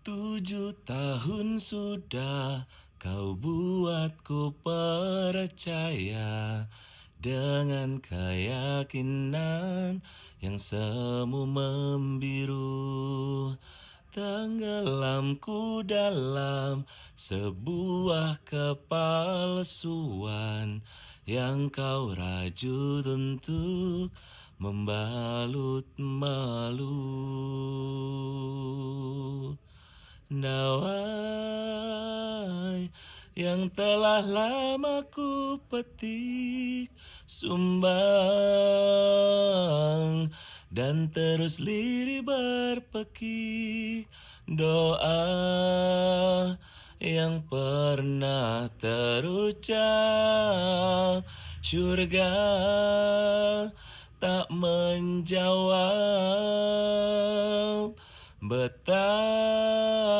7 tahun sudah kau buatku percaya dengan keyakinan yang semu membiru. Tenggelamku dalam sebuah kepalsuan yang kau rajut untuk membalut malu. Dawai yang telah lama ku petik sumbang dan terus lirih berpekik doa yang pernah terucap surga tak menjawab betapa